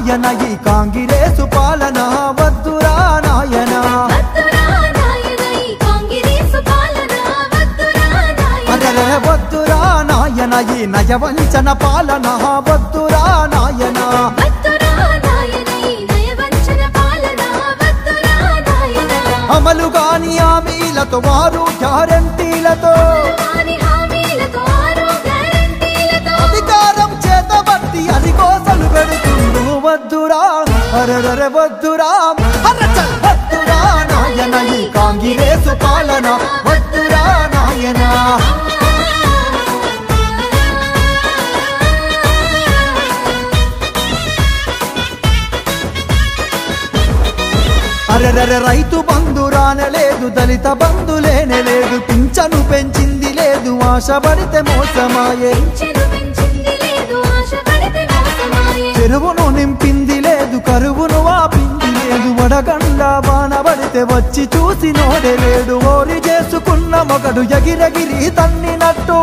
నాయన ఈ కాంగ్రెసు పాలన వద్దురా నాయన వద్దురా నాయన ఈ నయవంచన పాలన వద్దురా నాయన అమలు గాని హామీలతో వారు గ్యారంటీలతో అధికారం చేతబట్టి అరిగోసలు పెడుతుండు వద్దురా అరరర వద్దురా వద్దురా నాయన ఈ కాంగ్రెసు పాలన వద్దురా నాయన అరెరెర రైతు బంధు రానలేదు దళిత బంధు లేనలేదు పింఛను పెంచింది లేదు ఆశపడితే మోసమాయే చెరువును నింపింది లేదు కరువును ఆపింది లేదు వడగండ వానబడితే వచ్చి చూసి నోడలేడు ఓరి చేసుకున్న మొగడు ఎగిరెగిరి తన్నినట్టు